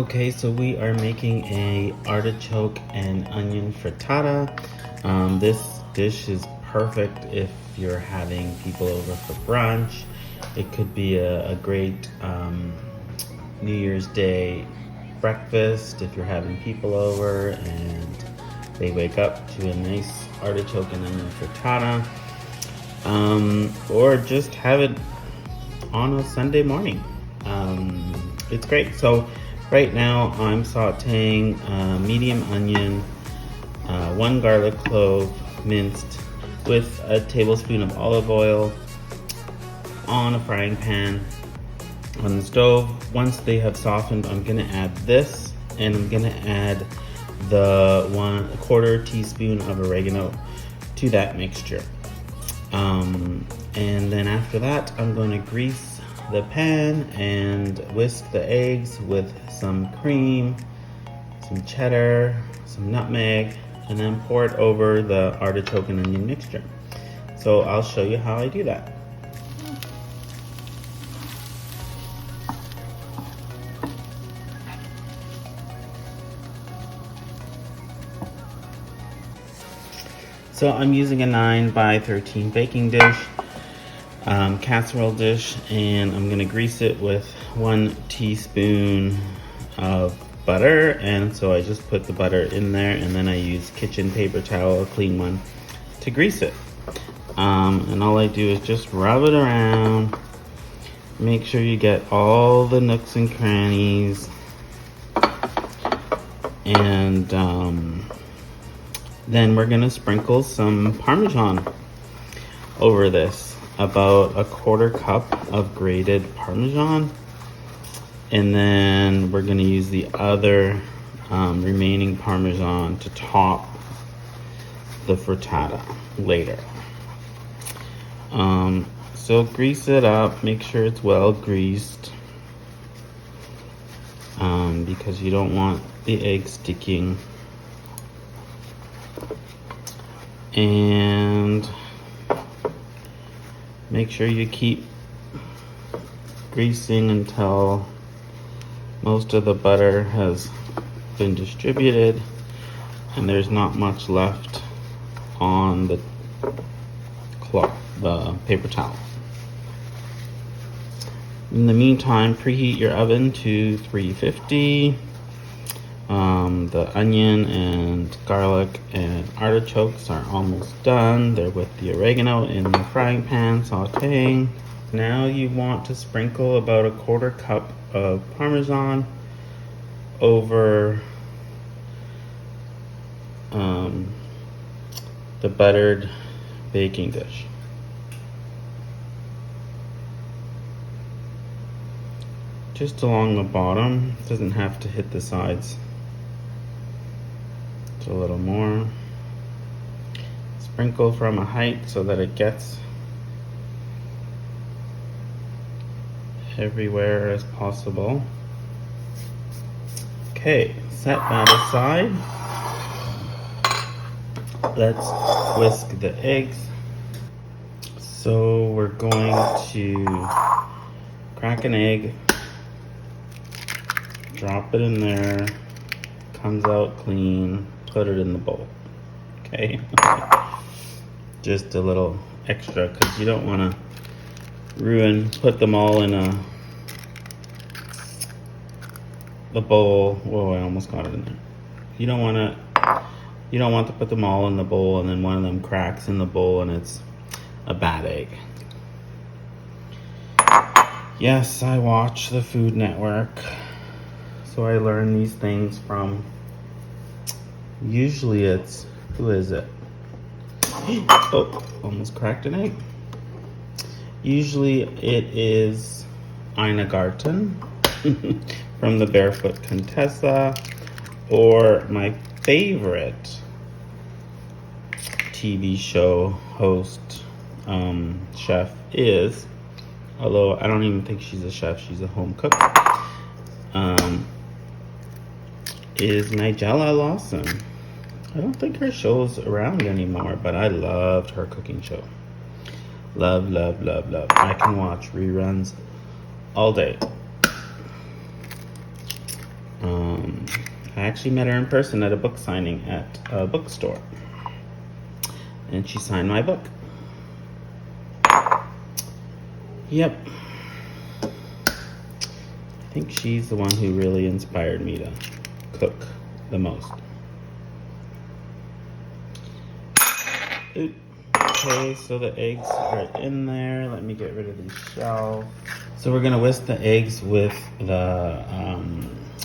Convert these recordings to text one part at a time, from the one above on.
Okay, so we are making a artichoke and onion frittata. This dish is perfect if you're having people over for brunch. It could be a great New Year's Day breakfast if you're having people over and they wake up to a nice artichoke and onion frittata. Or just have it on a Sunday morning. It's great. So right now I'm sauteing medium onion, 1 garlic clove minced with a tablespoon of olive oil on a frying pan on the stove. Once they have softened, I'm gonna add this, and I'm gonna add the 1/4 teaspoon of oregano to that mixture. And then after that, I'm going to grease the pan and whisk the eggs with some cream, some cheddar, some nutmeg, and then pour it over the artichoke and onion mixture. So I'll show you how I do that. So I'm using a 9 by 13 baking dish, casserole dish, and I'm gonna grease it with 1 teaspoon of butter. And so I just put the butter in there, and then I use kitchen paper towel, a clean one, to grease it. And all I do is just rub it around, make sure you get all the nooks and crannies, and then we're gonna sprinkle some Parmesan over this, about a 1/4 cup of grated Parmesan. And then we're gonna use the other remaining Parmesan to top the frittata later. So grease it up, make sure it's well greased, because you don't want the egg sticking. And make sure you keep greasing until most of the butter has been distributed and there's not much left on the cloth, the paper towel. In the meantime, preheat your oven to 350. The onion and garlic and artichokes are almost done. They're with the oregano in the frying pan sauteing. Now you want to sprinkle about a 1/4 cup of Parmesan over the buttered baking dish. Just along the bottom, it doesn't have to hit the sides. A little more. Sprinkle from a height so that it gets everywhere as possible. Okay, set that aside. Let's whisk the eggs. So we're going to crack an egg, drop it in there, comes out clean. Put it in the bowl, okay? Just a little extra, because you don't want to put them all in the bowl. Whoa, I almost got it in there. You don't want to put them all in the bowl and then one of them cracks in the bowl and it's a bad egg. Yes, I watch the Food Network, so I learn these things from. Usually it's, who is it? Oh, almost cracked an egg. Usually it is Ina Garten from the Barefoot Contessa, or my favorite TV show host, chef is, although I don't even think she's a chef, she's a home cook, is Nigella Lawson. I don't think her show's around anymore, but I loved her cooking show. Love, love, love, love. I can watch reruns all day. I actually met her in person at a book signing at a bookstore, and she signed my book. Yep. I think she's the one who really inspired me to cook the most. Okay, so the eggs are in there. Let me get rid of these shells. So we're gonna whisk the eggs with the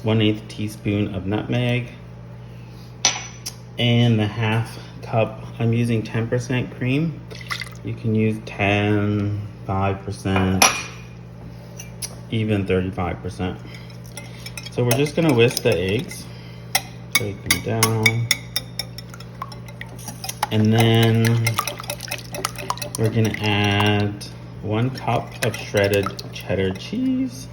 1/8 teaspoon of nutmeg and the half cup. I'm using 10% cream. You can use 10, 5%, even 35%. So we're just gonna whisk the eggs, break them down, and then we're gonna add 1 cup of shredded cheddar cheese,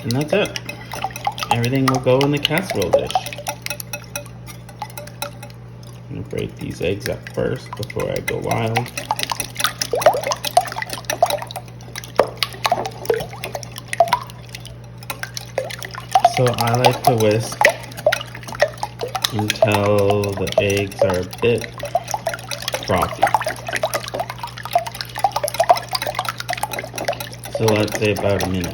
and that's it. Everything will go in the casserole dish. I'm gonna break these eggs up first before I go wild. So I like to whisk until the eggs are a bit frothy. So let's say about a minute.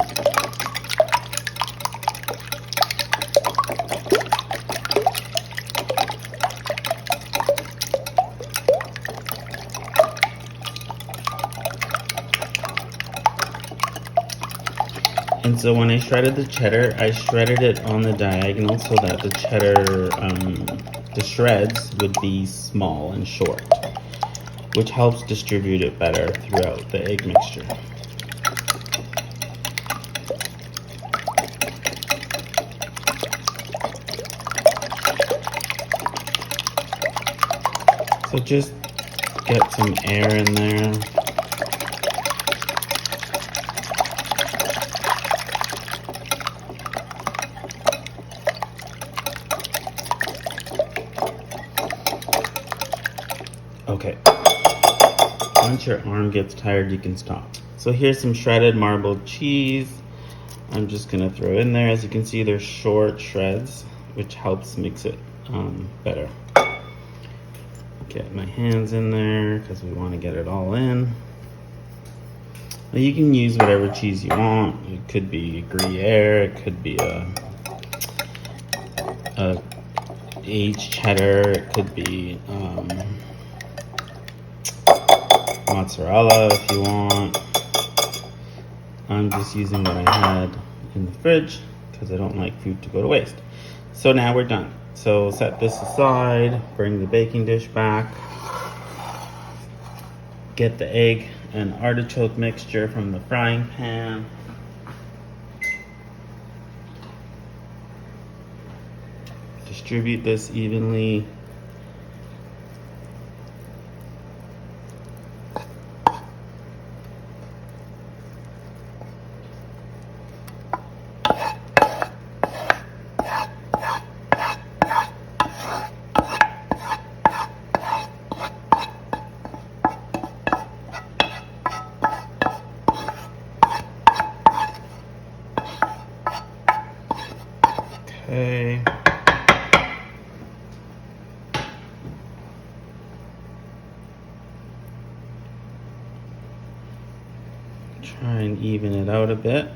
And so when I shredded the cheddar, I shredded it on the diagonal so that the cheddar, the shreds would be small and short, which helps distribute it better throughout the egg mixture. So just get some air in there. Okay, once your arm gets tired, you can stop. So here's some shredded marbled cheese. I'm just gonna throw in there. As you can see, they're short shreds, which helps mix it better. Get my hands in there because we want to get it all in. Now you can use whatever cheese you want. It could be Gruyere, it could be a aged cheddar, it could be mozzarella if you want. I'm just using what I had in the fridge because I don't like food to go to waste. So now we're done. So set this aside, bring the baking dish back, get the egg and artichoke mixture from the frying pan. Distribute this evenly. Okay. Try and even it out a bit.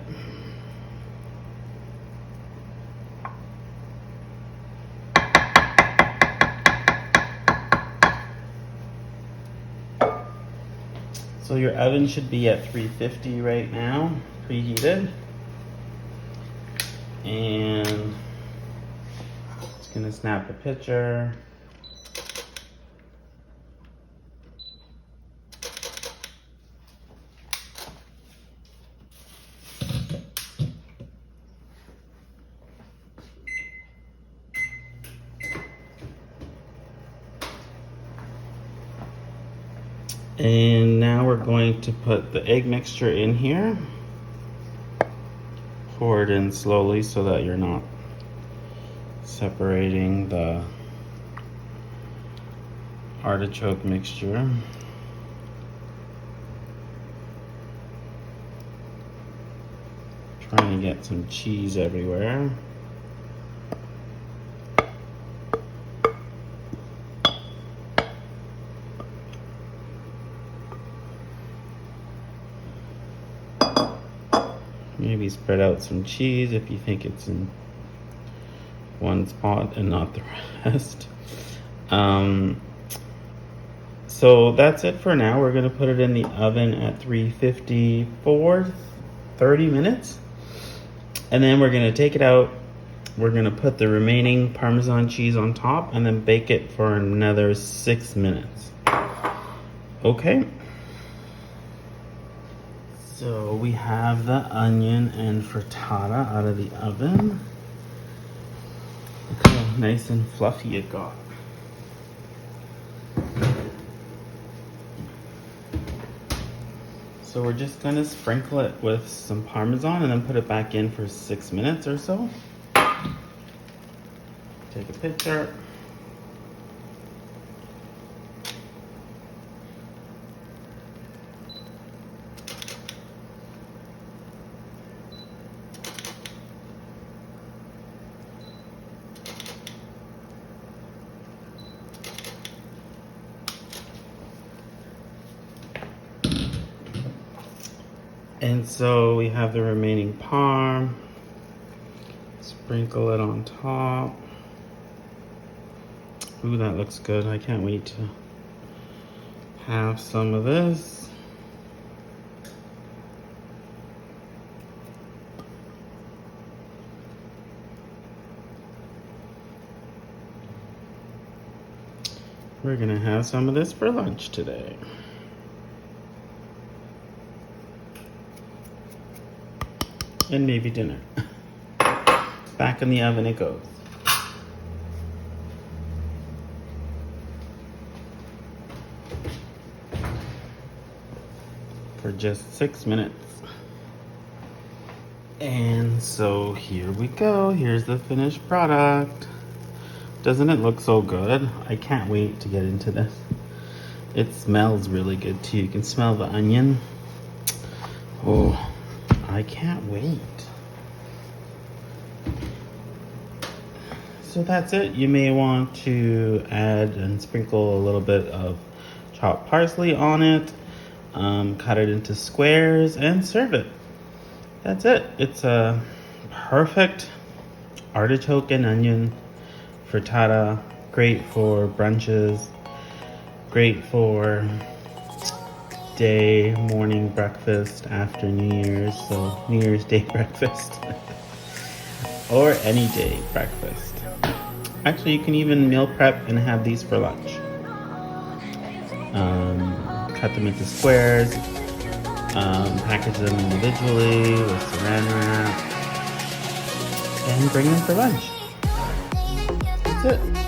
So your oven should be at 350 right now, preheated. And it's gonna snap a picture. And now we're going to put the egg mixture in here. Pour it in slowly so that you're not separating the artichoke mixture. Trying to get some cheese everywhere. Maybe spread out some cheese if you think it's in one spot and not the rest. So that's it for now. We're gonna put it in the oven at 350 for 30 minutes. And then we're gonna take it out. We're gonna put the remaining Parmesan cheese on top and then bake it for another 6 minutes. Okay. So we have the onion and frittata out of the oven. Look how nice and fluffy it got. So we're just gonna sprinkle it with some Parmesan and then put it back in for 6 minutes or so. Take a picture. And so we have the remaining parm. Sprinkle it on top. Ooh, that looks good. I can't wait to have some of this. We're gonna have some of this for lunch today. And maybe dinner. Back in the oven it goes. For just 6 minutes. And so here we go. Here's the finished product. Doesn't it look so good? I can't wait to get into this. It smells really good too. You can smell the onion. Oh, I can't wait. So that's it. You may want to add and sprinkle a little bit of chopped parsley on it. Cut it into squares and serve it. That's it. It's a perfect artichoke and onion frittata. Great for brunches. Great for day, morning breakfast, after New Year's. So New Year's Day breakfast. Or any day breakfast. Actually, you can even meal prep and have these for lunch. Cut them into squares, package them individually with saran wrap, and bring them for lunch. That's it.